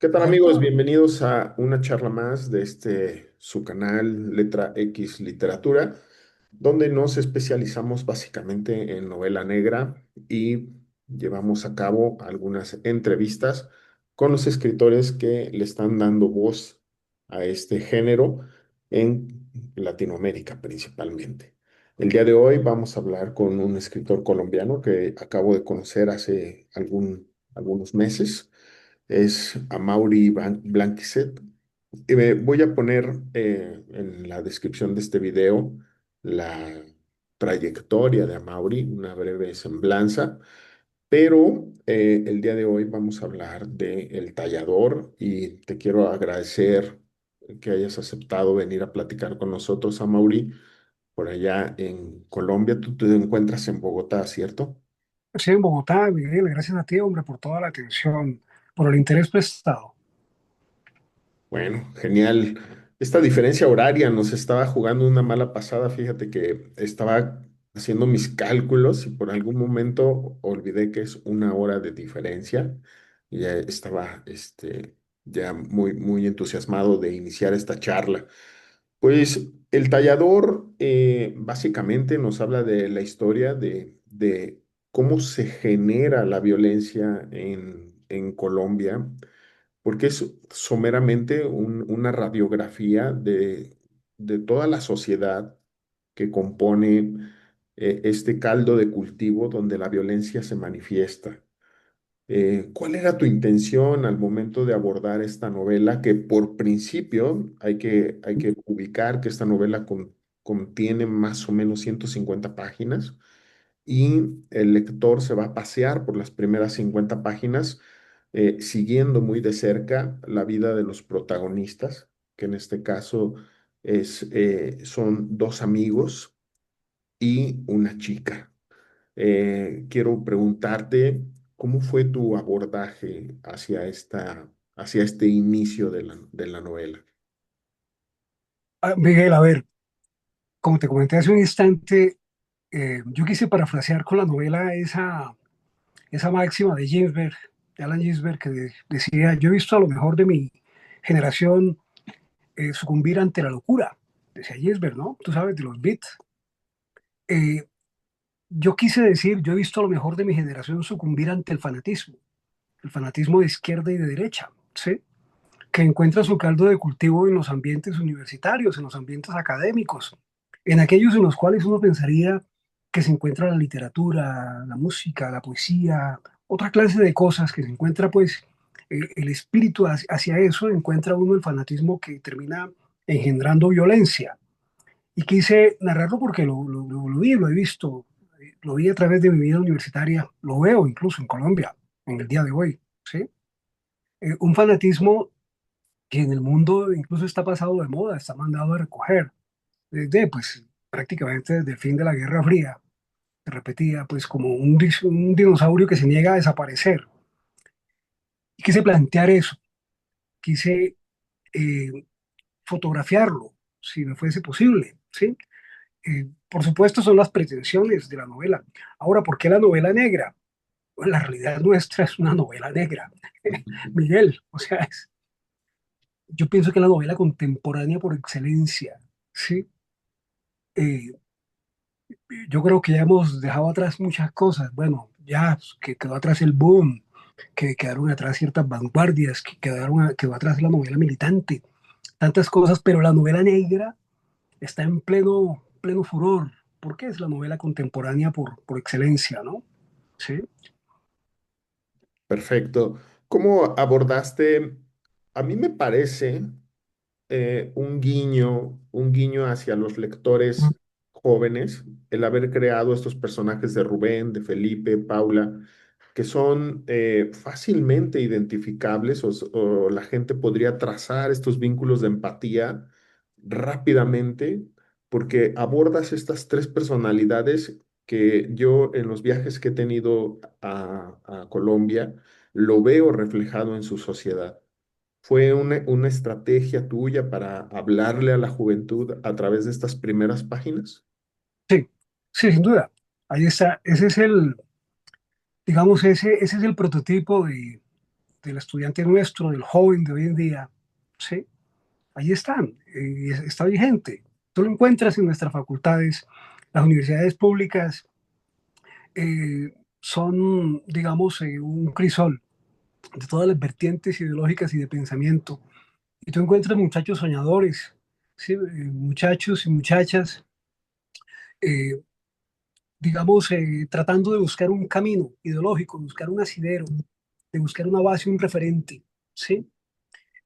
¿Qué tal amigos? Correcto. Bienvenidos a una charla más de su canal Letra X Literatura, donde nos especializamos básicamente en novela negra y llevamos a cabo algunas entrevistas con los escritores que le están dando voz a este género en Latinoamérica principalmente. El día de hoy vamos a hablar con un escritor colombiano que acabo de conocer hace algunos meses. Es Amaury Blanquisset. Y voy a poner en la descripción de este video la trayectoria de Amaury, una breve semblanza, pero el día de hoy vamos a hablar de El Tallador y te quiero agradecer que hayas aceptado venir a platicar con nosotros, Amaury, por allá en Colombia. Tú te encuentras en Bogotá, ¿cierto? Sí, en Bogotá, Miguel, gracias a ti, hombre, por toda la atención, por el interés prestado. Bueno, genial. Esta diferencia horaria nos estaba jugando una mala pasada. Fíjate que estaba haciendo mis cálculos y por algún momento olvidé que es una hora de diferencia. Y ya estaba ya muy entusiasmado de iniciar esta charla. Pues el tallador básicamente nos habla de la historia de cómo se genera la violencia en Colombia porque es someramente una radiografía de toda la sociedad que compone este caldo de cultivo donde la violencia se manifiesta. ¿Cuál era tu intención al momento de abordar esta novela? Que por principio hay que ubicar que esta novela contiene más o menos 150 páginas y el lector se va a pasear por las primeras 50 páginas siguiendo muy de cerca la vida de los protagonistas, que en este caso son dos amigos y una chica. Quiero preguntarte, ¿cómo fue tu abordaje hacia este inicio de la novela? Miguel, a ver, como te comenté hace un instante, yo quise parafrasear con la novela esa máxima de Ginsberg, de Alan Ginsberg, que decía, yo he visto a lo mejor de mi generación sucumbir ante la locura, decía Ginsberg, ¿no? Tú sabes, de los beats. Eh, yo quise decir, yo he visto a lo mejor de mi generación sucumbir ante el fanatismo de izquierda y de derecha, ¿sí? Que encuentra su caldo de cultivo en los ambientes universitarios, en los ambientes académicos, en aquellos en los cuales uno pensaría que se encuentra la literatura, la música, la poesía, otra clase de cosas que se encuentra pues el espíritu hacia eso, encuentra uno el fanatismo que termina engendrando violencia. Y quise narrarlo porque lo vi, lo he visto, lo vi a través de mi vida universitaria, lo veo incluso en Colombia, en el día de hoy, ¿sí? Un fanatismo que en el mundo incluso está pasado de moda, está mandado a recoger, desde pues prácticamente desde el fin de la Guerra Fría, se repetía pues como un dinosaurio que se niega a desaparecer. Y quise plantear eso, quise eh, fotografiarlo, si me fuese posible, ¿sí? Por supuesto son las pretensiones de la novela. Ahora, ¿por qué la novela negra? Pues la realidad nuestra es una novela negra, Miguel, o sea, yo pienso que la novela contemporánea por excelencia, ¿sí? Eh, yo creo que ya hemos dejado atrás muchas cosas. Bueno, ya que quedó atrás el boom, que quedaron atrás ciertas vanguardias, quedó atrás la novela militante, tantas cosas, pero la novela negra está en pleno furor, porque es la novela contemporánea por excelencia, ¿no? Sí. Perfecto. ¿Cómo abordaste? A mí me parece un guiño hacia los lectores jóvenes, el haber creado estos personajes de Rubén, de Felipe, Paula, que son fácilmente identificables o la gente podría trazar estos vínculos de empatía rápidamente, porque abordas estas tres personalidades que yo en los viajes que he tenido a Colombia lo veo reflejado en su sociedad. ¿Fue una estrategia tuya para hablarle a la juventud a través de estas primeras páginas? Sí, sí, sin duda. Ahí está, ese es el, digamos, ese es el prototipo del estudiante nuestro, del joven de hoy en día, ¿sí? Ahí están, está vigente. Tú lo encuentras en nuestras facultades, las universidades públicas son, digamos, un crisol de todas las vertientes ideológicas y de pensamiento. Y tú encuentras muchachos soñadores, ¿sí? Muchachos y muchachas, eh, digamos, tratando de buscar un camino ideológico, buscar un asidero, de buscar una base, un referente, ¿sí?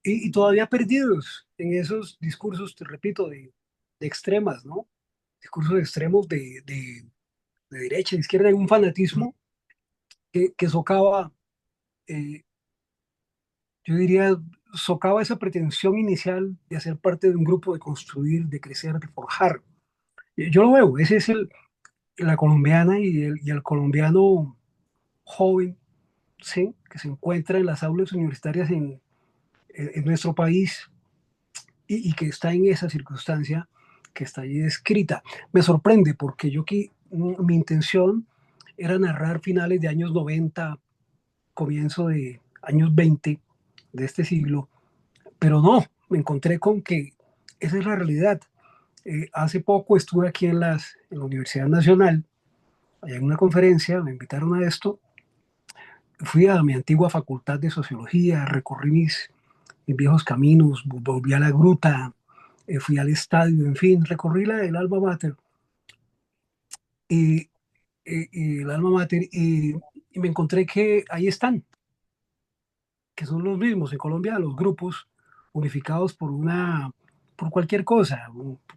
Y todavía perdidos en esos discursos, te repito, de extremas, ¿no? Discursos extremos de derecha, de izquierda, hay un fanatismo que socava, eh, yo diría, socava esa pretensión inicial de hacer parte de un grupo, de construir, de crecer, de forjar. Yo lo veo, ese es la colombiana y el colombiano joven, ¿sí? Que se encuentra en las aulas universitarias en nuestro país y que está en esa circunstancia que está ahí descrita. Me sorprende porque yo aquí, mi intención era narrar finales de años 90, comienzo de años 20 de este siglo, pero no, me encontré con que esa es la realidad. Hace poco estuve aquí en la Universidad Nacional, allá en una conferencia, me invitaron a esto, fui a mi antigua facultad de sociología, recorrí mis viejos caminos, volví a la gruta, fui al estadio, en fin, recorrí el alma mater y, y el alma mater y me encontré que ahí están, que son los mismos en Colombia, los grupos unificados por cualquier cosa,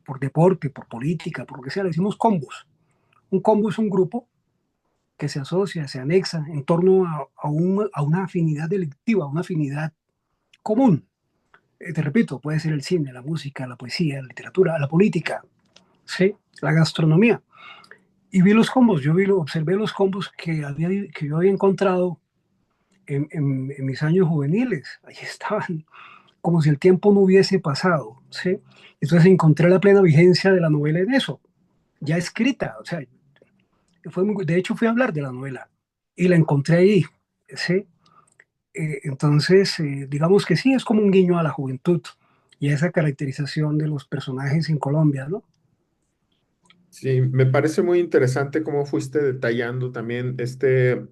por deporte, por política, por lo que sea, le decimos combos. Un combo es un grupo que se asocia, se anexa en torno a una afinidad delictiva, una afinidad común. Te repito, puede ser el cine, la música, la poesía, la literatura, la política, ¿sí? La gastronomía. Y vi los combos, observé los combos que yo había encontrado en mis años juveniles. Ahí estaban, como si el tiempo no hubiese pasado, ¿sí? Entonces encontré la plena vigencia de la novela en eso, ya escrita, o sea, de hecho fui a hablar de la novela y la encontré ahí, ¿sí? Entonces, digamos que sí, es como un guiño a la juventud y a esa caracterización de los personajes en Colombia, ¿no? Sí, me parece muy interesante cómo fuiste detallando también este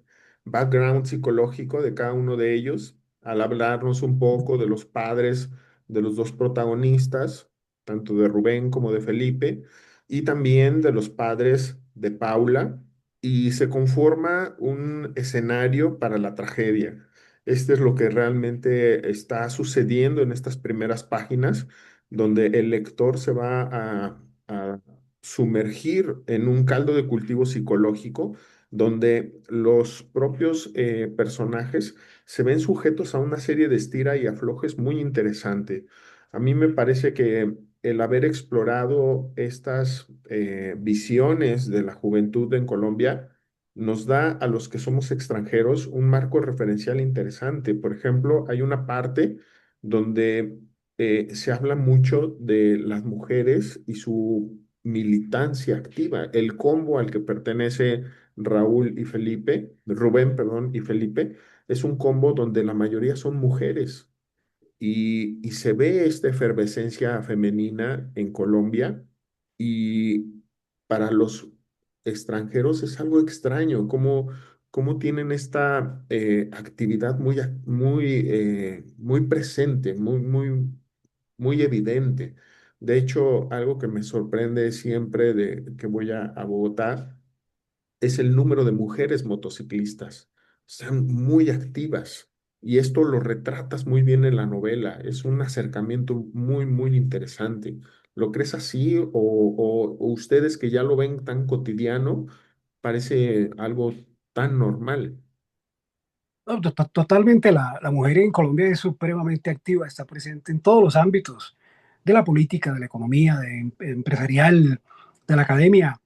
background psicológico de cada uno de ellos, al hablarnos un poco de los padres de los dos protagonistas, tanto de Rubén como de Felipe, y también de los padres de Paula, y se conforma un escenario para la tragedia. Este es lo que realmente está sucediendo en estas primeras páginas, donde el lector se va a sumergir en un caldo de cultivo psicológico donde los propios personajes se ven sujetos a una serie de estira y aflojes muy interesante. A mí me parece que el haber explorado estas visiones de la juventud en Colombia nos da a los que somos extranjeros un marco referencial interesante. Por ejemplo, hay una parte donde se habla mucho de las mujeres y su militancia activa. El combo al que pertenece Raúl y Felipe, Rubén, perdón, y Felipe, es un combo donde la mayoría son mujeres y se ve esta efervescencia femenina en Colombia y para los extranjeros es algo extraño, cómo tienen esta actividad muy presente, muy evidente. De hecho, algo que me sorprende siempre de que voy a Bogotá es el número de mujeres motociclistas. Están muy activas y esto lo retratas muy bien en la novela. Es un acercamiento muy interesante. ¿Lo crees así o ustedes que ya lo ven tan cotidiano, parece algo tan normal? No, totalmente, la mujer en Colombia es supremamente activa, está presente en todos los ámbitos de la política, de la economía, empresarial, de la academia.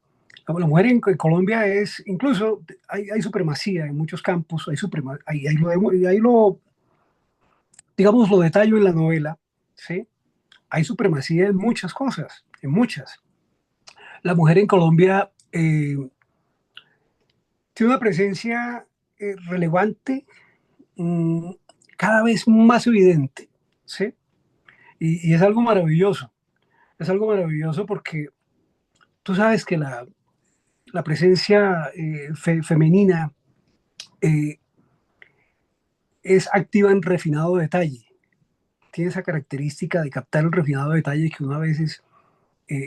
La mujer en Colombia es, incluso hay supremacía en muchos campos, digamos, lo detallo en la novela, ¿sí? Hay supremacía en muchas cosas, en muchas. La mujer en Colombia tiene una presencia relevante, mm, cada vez más evidente, ¿sí? Y es algo maravilloso porque tú sabes que la presencia femenina eh, es activa en refinado detalle, tiene esa característica de captar el refinado detalle que uno a veces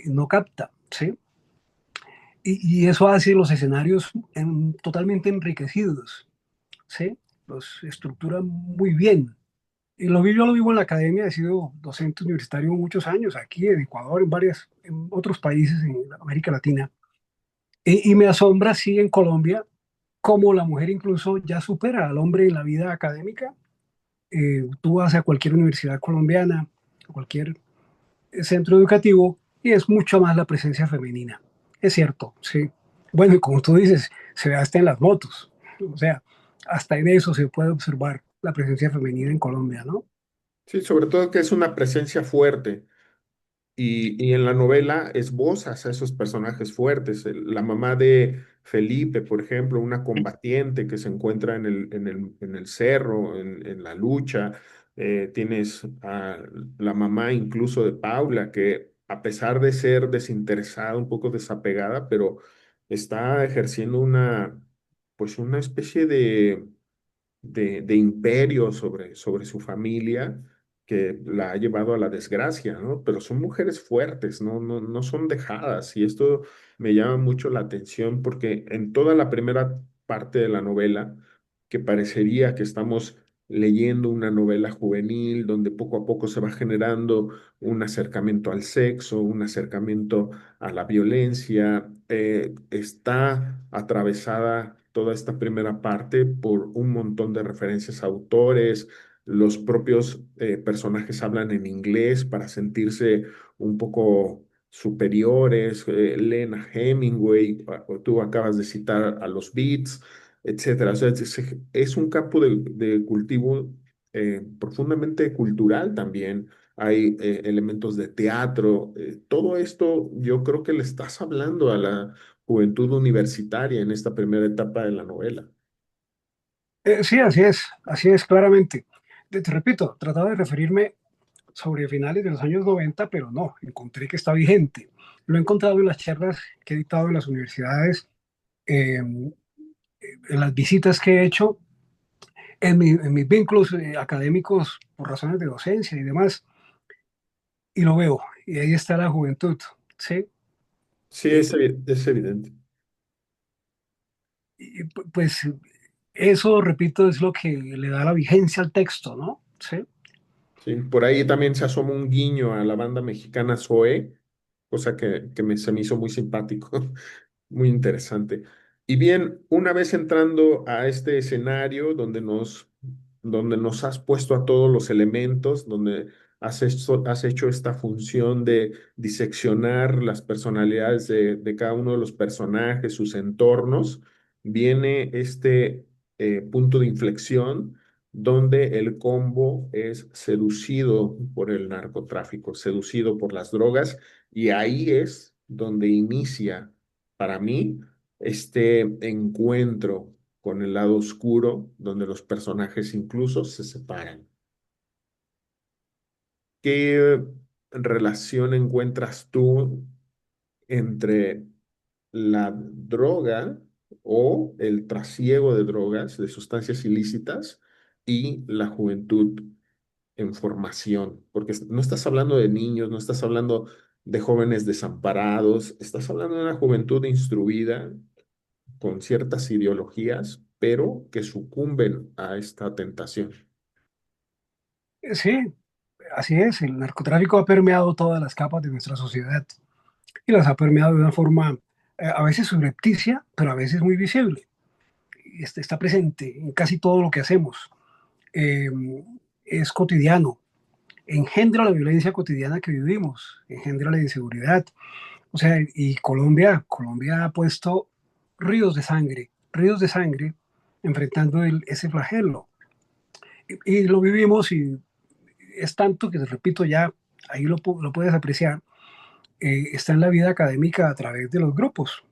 no capta, ¿sí? Y eso hace los escenarios totalmente enriquecidos, ¿sí? Los estructura muy bien. Yo lo vivo en la academia, he sido docente universitario muchos años, aquí en Ecuador, en otros países en América Latina. Y me asombra, sí, en Colombia, cómo la mujer incluso ya supera al hombre en la vida académica. Tú vas a cualquier universidad colombiana, a cualquier centro educativo, y es mucho más la presencia femenina. Es cierto, sí. Bueno, y como tú dices, se ve hasta en las motos. O sea, hasta en eso se puede observar la presencia femenina en Colombia, ¿no? Sí, sobre todo que es una presencia fuerte. Y en la novela esbozas a esos personajes fuertes. La mamá de Felipe, por ejemplo, una combatiente que se encuentra en el cerro, en la lucha. Tienes a la mamá incluso de Paula, que a pesar de ser desinteresada, un poco desapegada, pero está ejerciendo pues una especie de imperio sobre su familia que la ha llevado a la desgracia, ¿no? Pero son mujeres fuertes, no son dejadas. Y esto me llama mucho la atención porque en toda la primera parte de la novela, que parecería que estamos leyendo una novela juvenil donde poco a poco se va generando un acercamiento al sexo, un acercamiento a la violencia, está atravesada toda esta primera parte por un montón de referencias a autores. Los propios personajes hablan en inglés para sentirse un poco superiores, leen a Hemingway, o tú acabas de citar a los Beats, etcétera. O sea, es un campo de cultivo profundamente cultural también. Hay elementos de teatro. Todo esto yo creo que le estás hablando a la juventud universitaria en esta primera etapa de la novela. Sí, así es, claramente. Te repito, trataba de referirme sobre finales de los años 90, pero no, encontré que está vigente. Lo he encontrado en las charlas que he dictado en las universidades, en las visitas que he hecho, en mis vínculos académicos por razones de docencia y demás, y lo veo, y ahí está la juventud, ¿sí? Sí, Y, es evidente. pues eso, repito, es lo que le da la vigencia al texto, ¿no? Sí. Sí, por ahí también se asoma un guiño a la banda mexicana Zoé, cosa que se me hizo muy simpático. Muy interesante. Y bien, una vez entrando a este escenario donde nos has puesto a todos los elementos, donde has hecho esta función de diseccionar las personalidades de cada uno de los personajes, sus entornos, viene este punto de inflexión donde el combo es seducido por el narcotráfico, seducido por las drogas, y ahí es donde inicia para mí, este encuentro con el lado oscuro, donde los personajes incluso se separan. ¿Qué relación encuentras tú entre la droga o el trasiego de drogas, de sustancias ilícitas, y la juventud en formación? Porque no estás hablando de niños, no estás hablando de jóvenes desamparados, estás hablando de una juventud instruida con ciertas ideologías, pero que sucumben a esta tentación. Sí, así es, el narcotráfico ha permeado todas las capas de nuestra sociedad y las ha permeado de una forma a veces subrepticia, pero a veces muy visible. Está presente en casi todo lo que hacemos. Eh, es cotidiano, engendra la violencia cotidiana que vivimos, engendra la inseguridad. O sea, y Colombia ha puesto ríos de sangre enfrentando ese flagelo. Y lo vivimos y es tanto que, te repito, ya ahí lo puedes apreciar, está en la vida académica a través de los grupos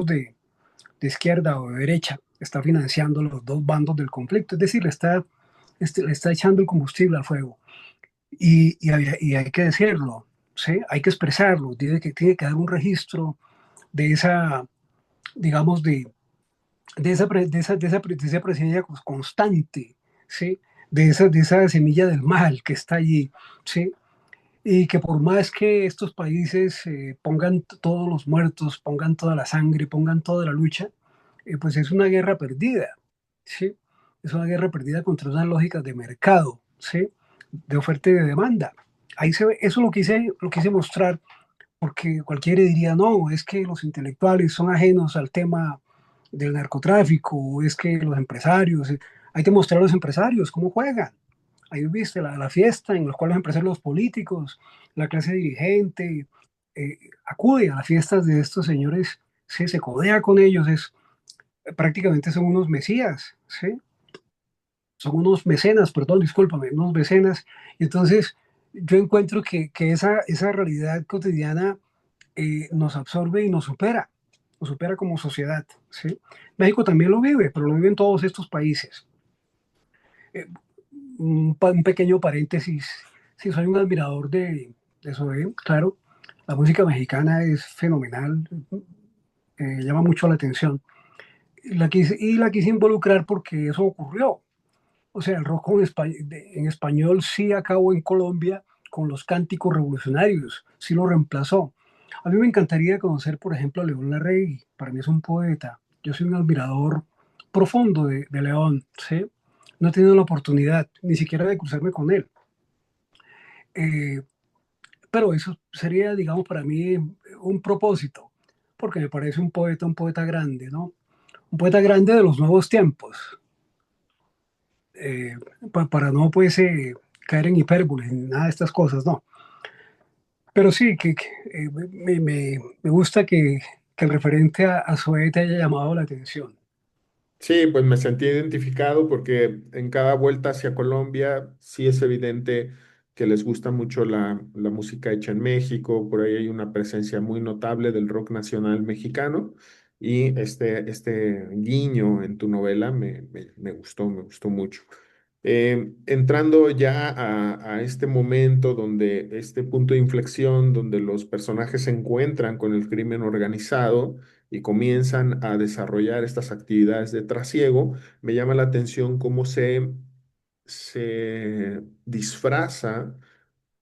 de izquierda o de derecha, está financiando los dos bandos del conflicto, es decir, le está le está echando el combustible al fuego. Y hay que decirlo, ¿sí? Hay que expresarlo, tiene que dar un registro de esa, digamos, de esa presencia constante, ¿sí? De esa semilla del mal que está allí, ¿sí? Y que por más que estos países pongan todos los muertos, pongan toda la sangre, pongan toda la lucha, pues es una guerra perdida, ¿sí? Es una guerra perdida contra unas lógicas de mercado, ¿sí? De oferta y de demanda. Ahí se ve, eso lo quise mostrar porque cualquiera diría, no, es que los intelectuales son ajenos al tema del narcotráfico, o es que los empresarios, hay que mostrar a los empresarios cómo juegan. Ahí viste la fiesta en la cual los empresarios, los políticos, la clase dirigente, acude a las fiestas de estos señores, se codea con ellos, prácticamente son unos mesías, ¿sí? Son unos mecenas, perdón, discúlpame, unos mecenas. Entonces, yo encuentro que esa realidad cotidiana nos absorbe y nos supera como sociedad, ¿sí? México también lo vive, pero lo viven todos estos países. Eh, un pequeño paréntesis, sí, soy un admirador de Zoé, claro, la música mexicana es fenomenal, llama mucho la atención. Y la quise involucrar porque eso ocurrió. O sea, el rock en español sí acabó en Colombia con los cánticos revolucionarios, sí lo reemplazó. A mí me encantaría conocer, por ejemplo, a León Larregui. Para mí es un poeta. Yo soy un admirador profundo de León, ¿sí? No he tenido la oportunidad ni siquiera de cruzarme con él. Eh, pero eso sería, digamos, para mí un propósito, porque me parece un poeta grande, ¿no? Un poeta grande de los nuevos tiempos, eh, para no pues caer en hipérboles ni nada de estas cosas, no. Pero sí, me gusta que el referente a Zoé te haya llamado la atención. Sí, pues me sentí identificado porque en cada vuelta hacia Colombia sí es evidente que les gusta mucho la música hecha en México, por ahí hay una presencia muy notable del rock nacional mexicano y este guiño en tu novela me gustó mucho. Entrando ya a este momento donde este punto de inflexión, donde los personajes se encuentran con el crimen organizado, y comienzan a desarrollar estas actividades de trasiego, me llama la atención cómo se disfraza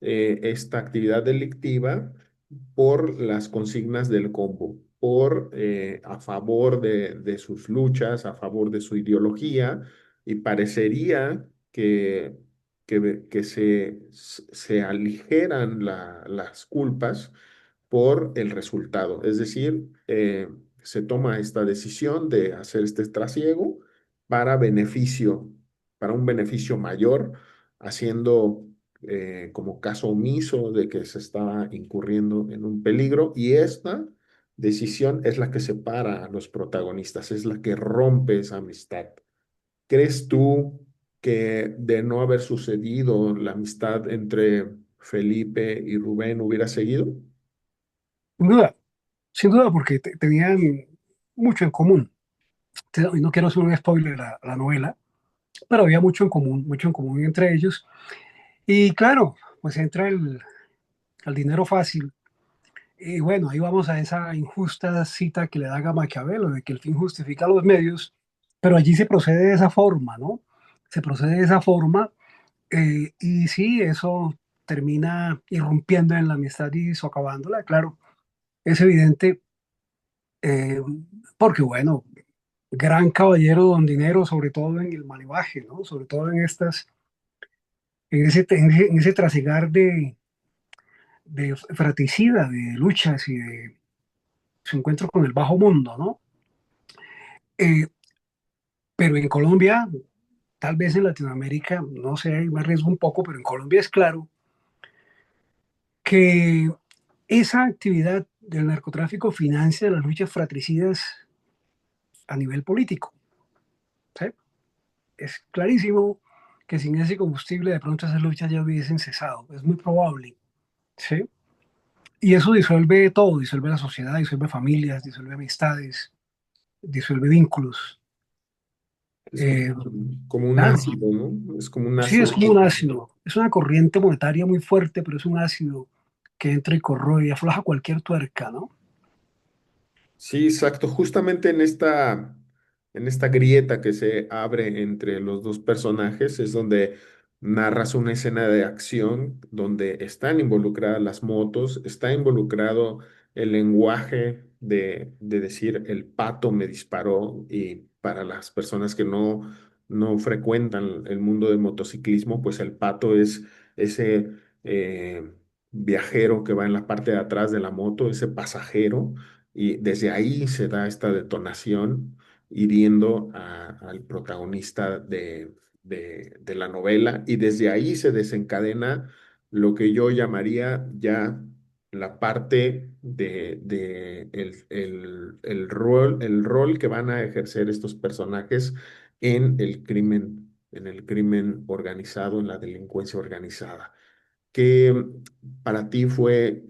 esta actividad delictiva por las consignas del combo, a favor de sus luchas, a favor de su ideología, y parecería que se aligeran las culpas por el resultado. Es decir, se toma esta decisión de hacer este trasiego para beneficio, para un beneficio mayor, haciendo como caso omiso de que se estaba incurriendo en un peligro, y esta decisión es la que separa a los protagonistas, es la que rompe esa amistad. ¿Crees tú que de no haber sucedido la amistad entre Felipe y Rubén hubiera seguido? Sin duda, sin duda, porque tenían mucho en común. Y no quiero hacer un spoiler a la novela, pero había mucho en común entre ellos. Y claro, pues entra el dinero fácil. Y bueno, ahí vamos a esa injusta cita que le da a Maquiavelo, de que el fin justifica los medios, pero allí se procede de esa forma, ¿no? Se procede de esa forma, y sí, eso termina irrumpiendo en la amistad y socavándola, claro, es evidente, eh, porque bueno, gran caballero don dinero, sobre todo en el malevaje, ¿no? Sobre todo en ese trasigar de fratricida, de luchas y de su encuentro con el bajo mundo, ¿no? Eh, pero en Colombia, tal vez en Latinoamérica, no sé, me arriesgo un poco, pero en Colombia es claro que esa actividad del narcotráfico financia las luchas fratricidas a nivel político, ¿sí? Es clarísimo que sin ese combustible de pronto esas luchas ya hubiesen cesado, es muy probable, ¿sí? Y eso disuelve todo, disuelve la sociedad, disuelve familias, disuelve amistades, disuelve vínculos. Es Eh, como un claro, ácido, ¿no? Es como un sí, es ácido. como un ácido, es una corriente monetaria muy fuerte, pero es un ácido que entra y corroe y afloja cualquier tuerca, ¿no? Sí, exacto. Justamente en esta grieta que se abre entre los dos personajes es donde narras una escena de acción donde están involucradas las motos, está involucrado el lenguaje de decir el pato me disparó y para las personas que no frecuentan el mundo del motociclismo, pues el pato es ese viajero que va en la parte de atrás de la moto, ese pasajero y desde ahí se da esta detonación hiriendo al protagonista de la novela y desde ahí se desencadena lo que yo llamaría ya la parte de el rol que van a ejercer estos personajes en el crimen organizado, en la delincuencia organizada. ¿Qué para ti fue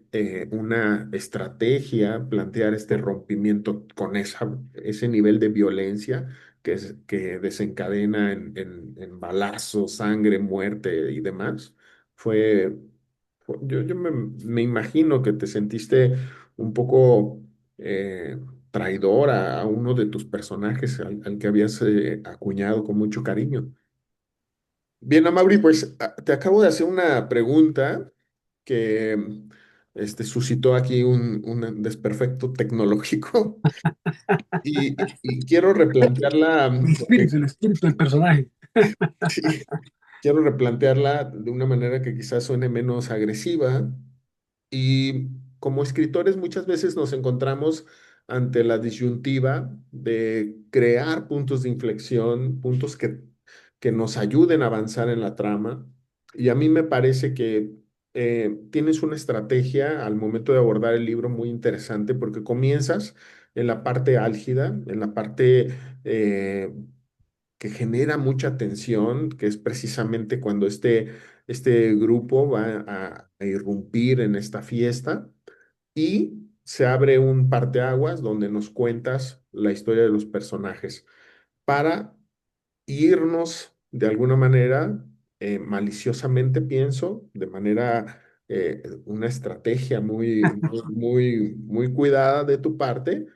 una estrategia plantear este rompimiento con ese nivel de violencia que desencadena en balazos, sangre, muerte y demás? Fue, yo me imagino que te sentiste un poco traidor a uno de tus personajes al que habías acuñado con mucho cariño. Bien, Amaury, pues te acabo de hacer una pregunta que suscitó aquí un desperfecto tecnológico y quiero replantearla, porque El espíritu del personaje. sí, quiero replantearla de una manera que quizás suene menos agresiva. Y como escritores muchas veces nos encontramos ante la disyuntiva de crear puntos de inflexión, puntos que nos ayuden a avanzar en la trama. Y a mí me parece que tienes una estrategia al momento de abordar el libro muy interesante porque comienzas en la parte álgida, en la parte que genera mucha tensión, que es precisamente cuando este grupo va a irrumpir en esta fiesta y se abre un parteaguas donde nos cuentas la historia de los personajes para irnos de alguna manera, maliciosamente pienso, de manera, una estrategia muy cuidada de tu parte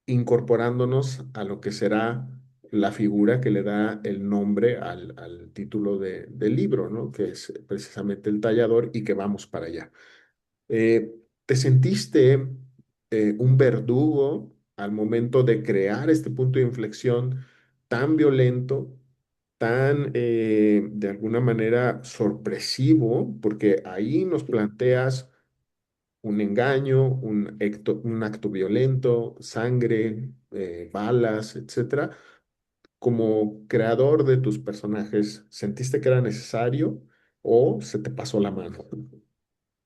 incorporándonos a lo que será la figura que le da el nombre al título del libro, ¿no? Que es precisamente el tallador y que vamos para allá. ¿Te sentiste un verdugo al momento de crear este punto de inflexión tan violento, tan de alguna manera sorpresivo? Porque ahí nos planteas un engaño, un acto violento, sangre, balas, etcétera. Como creador de tus personajes, ¿sentiste que era necesario o se te pasó la mano?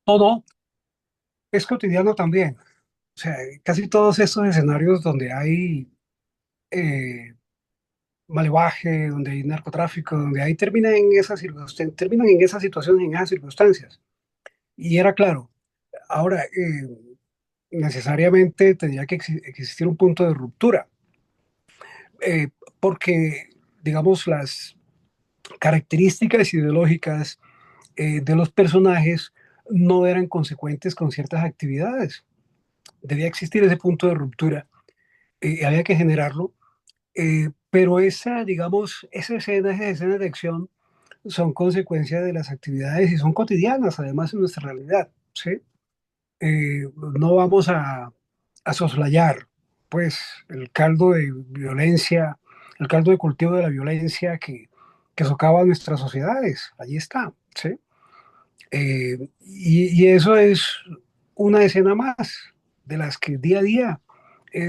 No, no, es cotidiano también. O sea, casi todos estos escenarios donde hay eh, malevaje, donde hay narcotráfico, donde hay terminan en esas situaciones, en esas circunstancias. Y era claro, ahora necesariamente tenía que existir un punto de ruptura, eh, porque, digamos, las características ideológicas de los personajes no eran consecuentes con ciertas actividades. Debía existir ese punto de ruptura, había que generarlo, pero esa, digamos, esas escenas de acción son consecuencia de las actividades y son cotidianas, además, en nuestra realidad, ¿sí? No vamos a soslayar, pues, el caldo de violencia, el caldo de cultivo de la violencia que socava nuestras sociedades. Allí está, ¿sí? Y eso es una escena más de las que día a día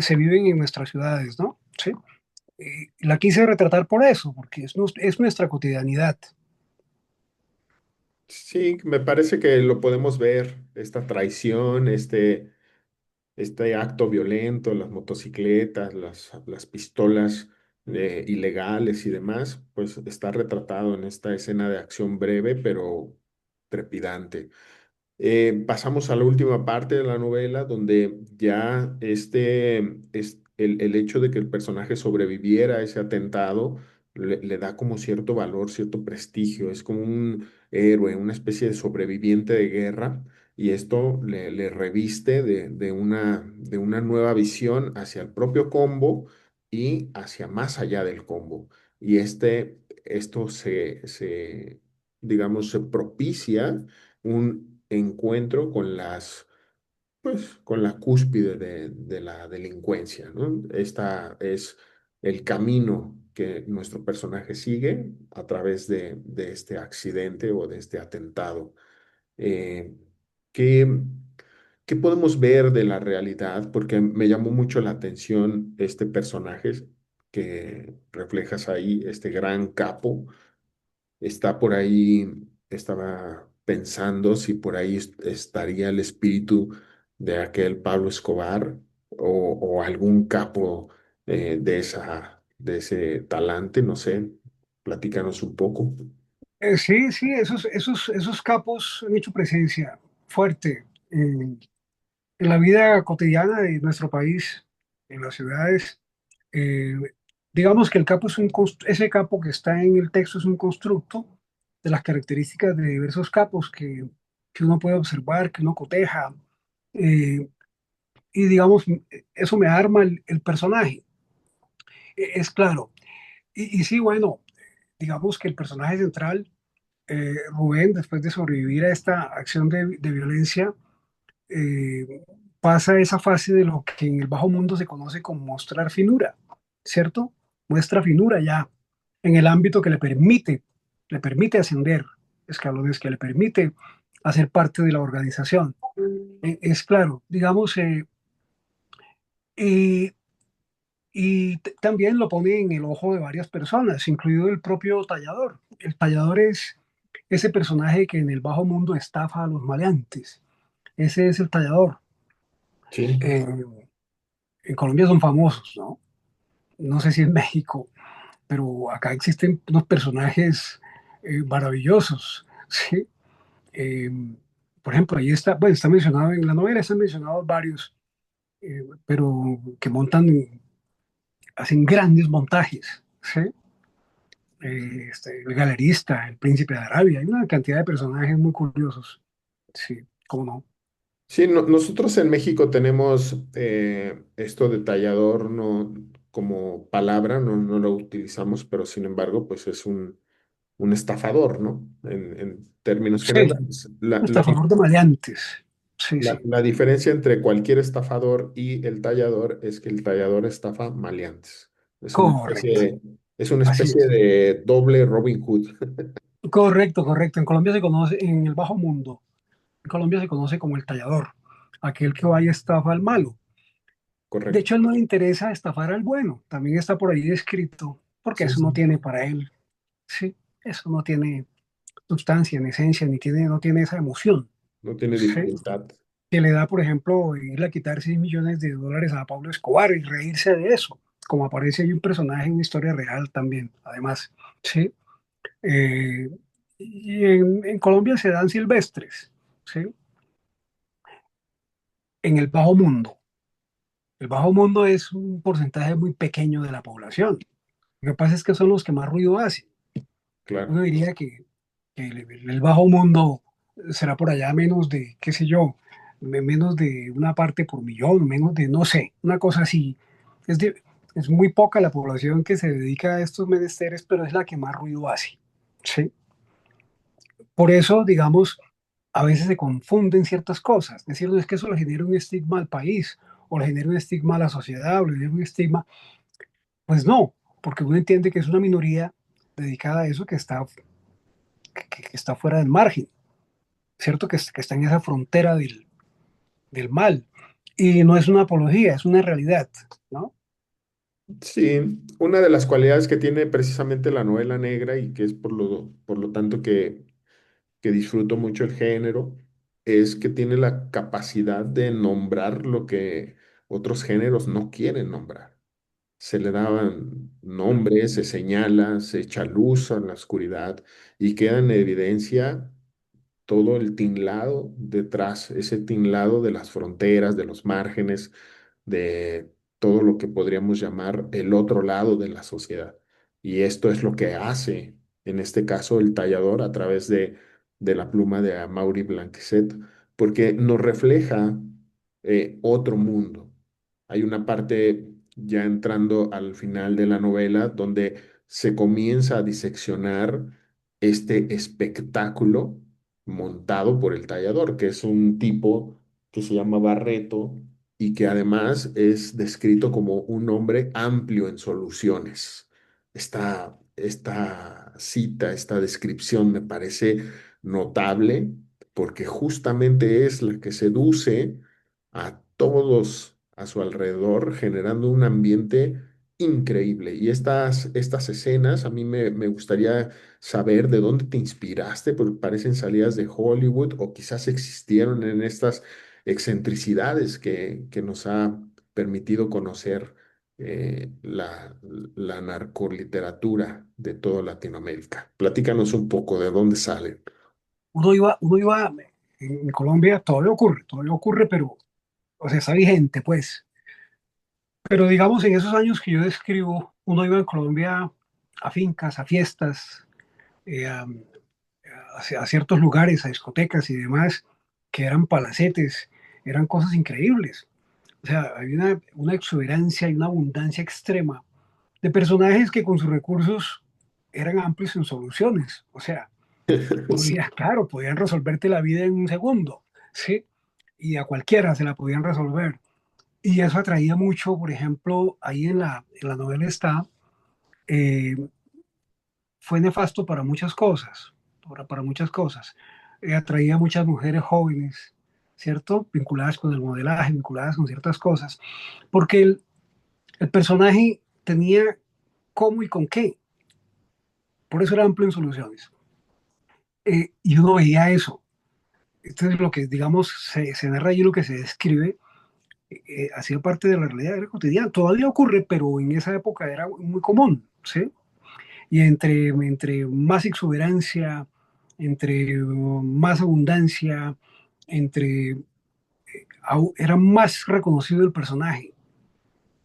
se viven en nuestras ciudades, ¿no? Sí. La quise retratar por eso, porque es nuestra cotidianidad. Sí, me parece que lo podemos ver, esta traición, este acto violento, las motocicletas, las pistolas ilegales y demás, pues está retratado en esta escena de acción breve, pero trepidante. Pasamos a la última parte de la novela, donde ya el hecho de que el personaje sobreviviera a ese atentado le da como cierto valor, cierto prestigio. Es como un héroe, una especie de sobreviviente de guerra. Y esto le reviste de una nueva visión hacia el propio combo y hacia más allá del combo. Y esto digamos, se propicia un encuentro con pues, con la cúspide de la delincuencia, ¿no? Esta es el camino que nuestro personaje sigue a través de este accidente o de este atentado. Eh, ¿qué, qué podemos ver de la realidad? Porque me llamó mucho la atención este personaje que reflejas ahí, este gran capo está por ahí, estaba pensando si por ahí estaría el espíritu de aquel Pablo Escobar o algún capo de ese talante, no sé, platícanos un poco. Sí, sí, esos capos han hecho presencia fuerte en la vida cotidiana de nuestro país, en las ciudades. Eh, digamos que el capo es ese capo que está en el texto es un constructo de las características de diversos capos que uno puede observar, que uno coteja. eh, y digamos, eso me arma el personaje. Es claro. Y sí, bueno, digamos que el personaje central, Rubén, después de sobrevivir a esta acción de violencia, eh, pasa esa fase de lo que en el bajo mundo se conoce como mostrar finura, ¿cierto? Muestra finura ya en el ámbito que le permite ascender escalones, que le permite hacer parte de la organización. Es claro, digamos, y, también lo pone en el ojo de varias personas, incluido el propio Tallador. El Tallador es ese personaje que en el bajo mundo estafa a los maleantes. Ese es el Tallador. Sí, Eh, en Colombia son famosos, ¿no? No sé si en México, pero acá existen unos personajes maravillosos, ¿sí? Eh, por ejemplo, ahí está, bueno, está mencionado en la novela, están mencionados varios, pero que hacen grandes montajes, ¿sí? El galerista, el príncipe de Arabia, hay una cantidad de personajes muy curiosos, sí, cómo no. sí, nosotros en México tenemos esto de tallador no, como palabra, no lo utilizamos, pero sin embargo, pues es un estafador, ¿no? En términos Sí, generales. estafador de maleantes, sí, sí, La diferencia entre cualquier estafador y el tallador es que el tallador estafa maleantes. correcto, Es una así especie es. de doble Robin Hood. Correcto, correcto. En Colombia se conoce, en el bajo mundo, en Colombia se conoce como el tallador, aquel que vaya a estafa al malo. De Correcto. hecho, a él no le interesa estafar al bueno, también está por ahí descrito, porque Sí, eso no sí. tiene para él, sí, eso no tiene sustancia, ni esencia, no tiene esa emoción, No tiene sí, dificultad. que le da, por ejemplo, irle a quitar 6 millones de dólares a Pablo Escobar y reírse de eso, como aparece ahí un personaje en una historia real también, además, sí. Eh, y en Colombia se dan silvestres, ¿sí? En el bajo mundo. El bajo mundo es un porcentaje muy pequeño de la población. Lo que pasa es que son los que más ruido hacen. Claro. Uno diría que el bajo mundo será por allá menos de, qué sé yo, menos de una parte por millón, menos de, no sé, una cosa así. Es, de- es muy poca la población que se dedica a estos menesteres, pero es la que más ruido hace. ¿Sí? Por eso, digamos, a veces se confunden ciertas cosas. Es decir, no es que eso le genere un estigma al país, o le genere un estigma a la sociedad, o le genere un estigma. Pues no, porque uno entiende que es una minoría dedicada a eso que está fuera del margen, ¿cierto? Que está en esa frontera del mal. Y no es una apología, es una realidad, ¿no? Sí, una de las cualidades que tiene precisamente la novela negra y que es por lo tanto que disfruto mucho el género, es que tiene la capacidad de nombrar lo que otros géneros no quieren nombrar. Se le daban nombres, se señala, se echa luz a la oscuridad y queda en evidencia todo el tinglado detrás, ese tinglado de las fronteras, de los márgenes, de todo lo que podríamos llamar el otro lado de la sociedad. Y esto es lo que hace, en este caso, el tallador a través de la pluma de Amaury Blanquet, porque nos refleja otro mundo. Hay una parte ya entrando al final de la novela donde se comienza a diseccionar este espectáculo montado por el tallador, que es un tipo que se llama Barreto y que además es descrito como un hombre amplio en soluciones. Esta cita, esta descripción me parece notable porque justamente es la que seduce a todos a su alrededor, generando un ambiente increíble. Y estas escenas, a mí me gustaría saber de dónde te inspiraste, porque parecen salidas de Hollywood o quizás existieron en estas excentricidades que nos ha permitido conocer la narcoliteratura de toda Latinoamérica. Platícanos un poco de dónde salen. Uno iba en Colombia, todavía ocurre, pero, o sea, está vigente, pues. Pero digamos, en esos años que yo describo, uno iba en Colombia a fincas, a fiestas, eh, a, a ciertos lugares, a discotecas y demás, que eran palacetes, eran cosas increíbles. O sea, hay una exuberancia y una abundancia extrema de personajes que con sus recursos eran amplios en soluciones. O sea, Sí. claro, podían resolverte la vida en un segundo, ¿sí? Y a cualquiera se la podían resolver. Y eso atraía mucho, por ejemplo, ahí en la novela está, eh, fue nefasto para muchas cosas, para muchas cosas. Atraía a muchas mujeres jóvenes, ¿cierto? Vinculadas con el modelaje, vinculadas con ciertas cosas, porque el personaje tenía cómo y con qué, por eso era amplio en soluciones. Y uno veía eso. Entonces, lo que, digamos, se narra allí, lo que se describe, hacía parte de la realidad era cotidiana. Todavía ocurre, pero en esa época era muy común, ¿sí? Y entre más exuberancia, entre más abundancia, entre era más reconocido el personaje,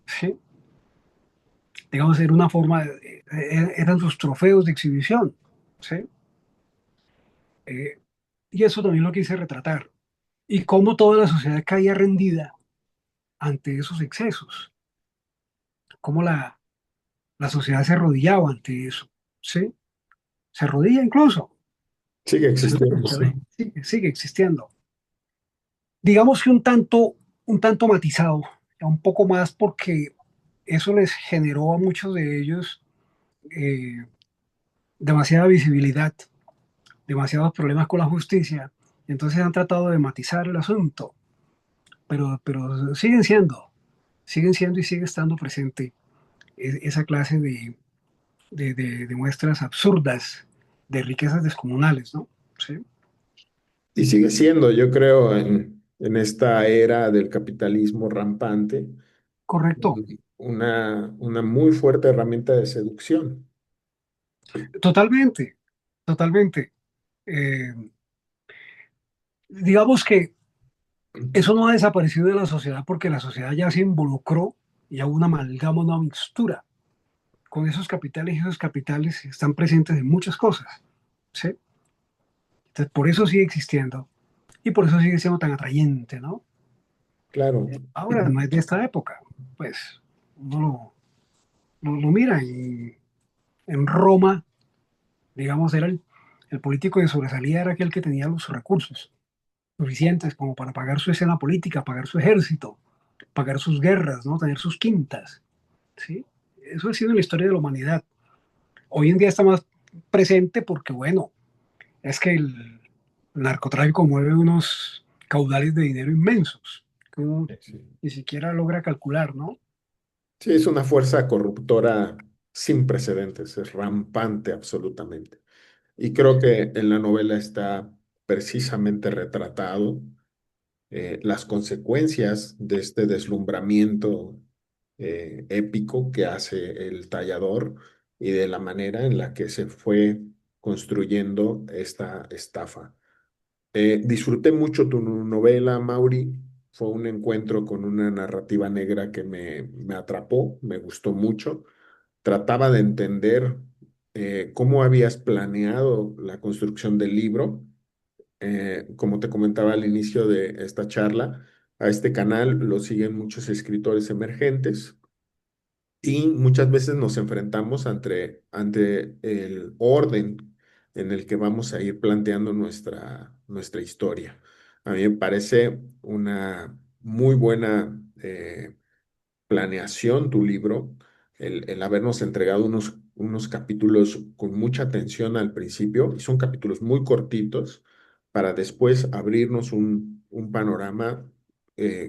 ¿sí? Digamos, era una forma, eran sus trofeos de exhibición, ¿sí? Eh, y eso también lo quise retratar. Y cómo toda la sociedad caía rendida ante esos excesos, cómo la sociedad se arrodillaba ante eso, ¿sí? Se arrodilla incluso, Sigue se existiendo, sí. sigue existiendo. Digamos que un tanto matizado, un poco más porque eso les generó a muchos de ellos eh, demasiada visibilidad, demasiados problemas con la justicia, entonces han tratado de matizar el asunto, pero siguen siendo y sigue estando presente esa clase de muestras absurdas de riquezas descomunales, ¿no? Sí, Y sigue siendo, yo creo, en esta era del capitalismo rampante, correcto, una muy fuerte herramienta de seducción. totalmente, totalmente. Eh, digamos que eso no ha desaparecido de la sociedad porque la sociedad ya se involucró y hubo una amalgama, una mixtura con esos capitales y esos capitales están presentes en muchas cosas, ¿sí? Entonces, por eso sigue existiendo y por eso sigue siendo tan atrayente, ¿no? Claro. Ahora, no es de esta época, pues uno lo mira en Roma, digamos, era el político de sobresalía, era aquel que tenía los recursos suficientes como para pagar su escena política, pagar su ejército, pagar sus guerras, ¿no? Tener sus quintas, ¿sí? Eso ha sido en la historia de la humanidad. Hoy en día está más presente porque, bueno, es que el narcotráfico mueve unos caudales de dinero inmensos que uno Sí. ni siquiera logra calcular, ¿no? Sí, es una fuerza corruptora sin precedentes, es rampante absolutamente. Y creo que en la novela está precisamente retratado las consecuencias de este deslumbramiento épico que hace el tallador y de la manera en la que se fue construyendo esta estafa. Disfruté mucho tu novela, Mauri. fue un encuentro con una narrativa negra que me atrapó, me gustó mucho. Trataba de entender cómo habías planeado la construcción del libro. Como te comentaba al inicio de esta charla, a este canal lo siguen muchos escritores emergentes y muchas veces nos enfrentamos ante el orden en el que vamos a ir planteando nuestra historia. A mí me parece una muy buena planeación tu libro, el habernos entregado unos capítulos con mucha atención al principio, y son capítulos muy cortitos, para después abrirnos un panorama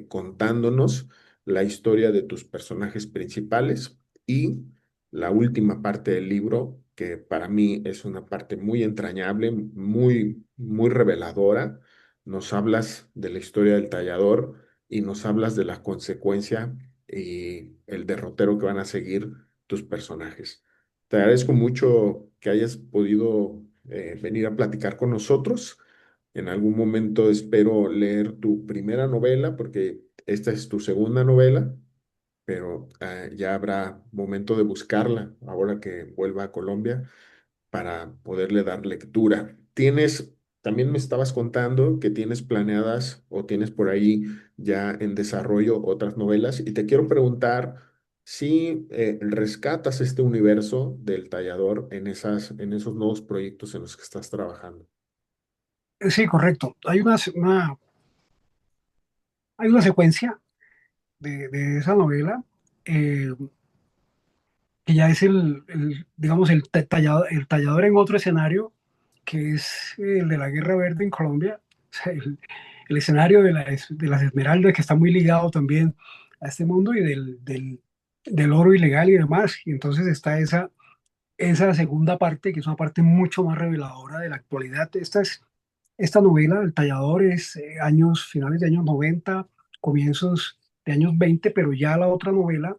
contándonos la historia de tus personajes principales y la última parte del libro, que para mí es una parte muy entrañable, muy reveladora. Nos hablas de la historia del tallador y nos hablas de la consecuencia y el derrotero que van a seguir tus personajes. Te agradezco mucho que hayas podido venir a platicar con nosotros. En algún momento espero leer tu primera novela, porque esta es tu segunda novela, pero ya habrá momento de buscarla ahora que vuelva a Colombia para poderle dar lectura. También me estabas contando que tienes planeadas o tienes por ahí ya en desarrollo otras novelas, y te quiero preguntar si rescatas este universo del tallador en esos nuevos proyectos en los que estás trabajando. Sí, correcto. Hay una secuencia de esa novela eh, que ya es digamos, el tallador en otro escenario, que es el de la Guerra Verde en Colombia. O sea, el escenario de las Esmeraldas, que está muy ligado también a este mundo y del oro ilegal y demás. Y entonces está esa segunda parte, que es una parte mucho más reveladora de la actualidad. Esta novela, El Tallador, es finales de años 90, comienzos de años 20, pero ya la otra novela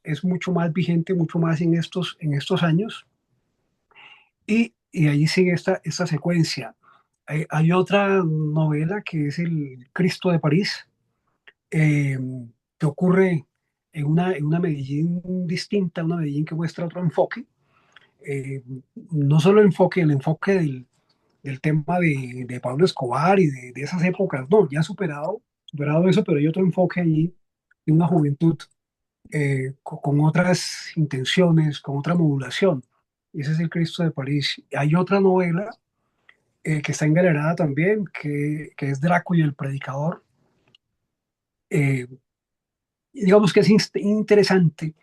es mucho más vigente, mucho más en estos años. Y ahí sigue esta secuencia. Hay otra novela que es El Cristo de París, eh, que ocurre en una Medellín distinta, una Medellín que muestra otro enfoque. eh, no solo el enfoque del tema de Pablo Escobar y de esas épocas, no, ya superado eso, pero hay otro enfoque allí de una juventud con otras intenciones, con otra modulación. Y ese es El Cristo de París. Hay otra novela que está engalerada también, que es Draco y el Predicador. Eh, y digamos que es interesante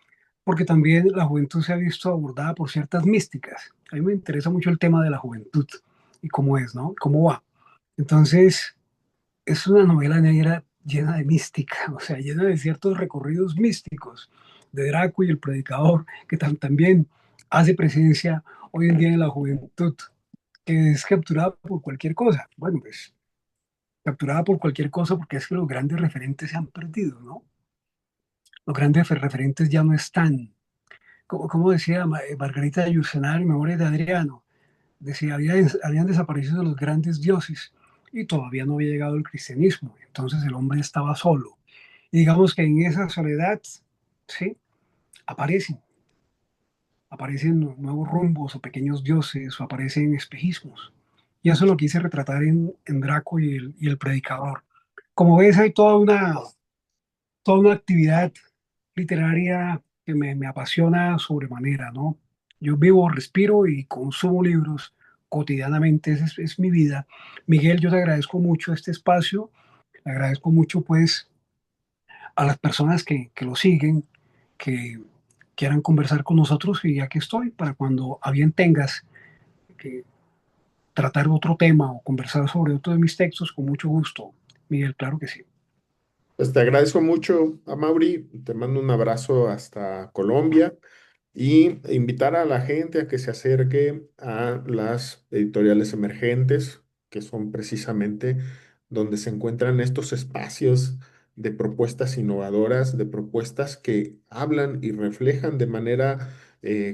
porque también la juventud se ha visto abordada por ciertas místicas. A mí me interesa mucho el tema de la juventud y cómo es, ¿no? Cómo va. Entonces, es una novela negra llena de mística, o sea, llena de ciertos recorridos místicos de Draco y el Predicador, que también hace presencia hoy en día en la juventud, que es capturada por cualquier cosa. Bueno, pues capturada por cualquier cosa porque es que los grandes referentes se han perdido, ¿no? Los grandes referentes ya no están. Como decía Margarita de Yourcenar en Memorias de Adriano, decía, habían desaparecido los grandes dioses y todavía no había llegado el cristianismo. Entonces el hombre estaba solo. Y digamos que en esa soledad, sí, aparecen, aparecen nuevos rumbos o pequeños dioses o aparecen espejismos. Y eso es lo que hice retratar en Draco y el Predicador. Como ves, hay toda una actividad literaria que me apasiona sobremanera, ¿no? Yo vivo, respiro y consumo libros cotidianamente, esa es mi vida. Miguel, yo te agradezco mucho este espacio, le agradezco mucho pues a las personas que lo siguen, que quieran conversar con nosotros y aquí estoy para cuando a bien tengas que tratar otro tema o conversar sobre otro de mis textos, con mucho gusto. Miguel, claro que sí. Pues te agradezco mucho, Amaury. Te mando un abrazo hasta Colombia y invitar a la gente a que se acerque a las editoriales emergentes, que son precisamente donde se encuentran estos espacios de propuestas innovadoras, de propuestas que hablan y reflejan de manera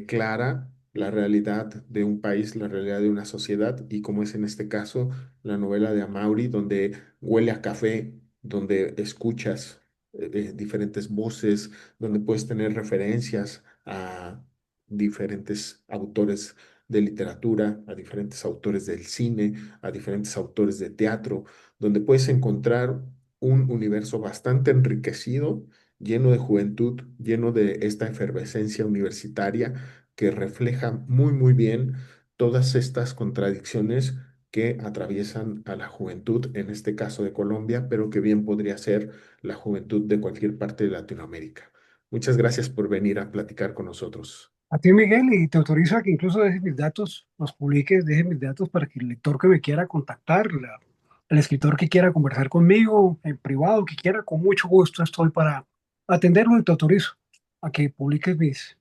clara la realidad de un país, la realidad de una sociedad, y como es en este caso la novela de Amaury, donde huele a café donde escuchas diferentes voces, donde puedes tener referencias a diferentes autores de literatura, a diferentes autores del cine, a diferentes autores de teatro, donde puedes encontrar un universo bastante enriquecido, lleno de juventud, lleno de esta efervescencia universitaria que refleja muy, muy bien todas estas contradicciones que atraviesan a la juventud, en este caso de Colombia, pero que bien podría ser la juventud de cualquier parte de Latinoamérica. Muchas gracias por venir a platicar con nosotros. A ti, Miguel, y te autorizo a que incluso dejes mis datos, los publiques, dejes mis datos para que el lector que me quiera contactar, el escritor que quiera conversar conmigo en privado, que quiera, con mucho gusto estoy para atenderlo y te autorizo a que publiques mis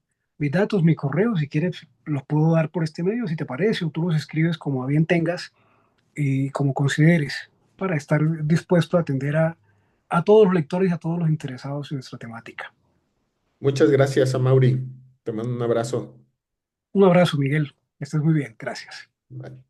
datos, mi correo, si quieres los puedo dar por este medio, si te parece, o tú los escribes como a bien tengas y como consideres, para estar dispuesto a atender a todos los lectores y a todos los interesados en nuestra temática. Muchas gracias, Amaury. Te mando un abrazo. Un abrazo, Miguel. Que estés muy bien. Gracias. Bye.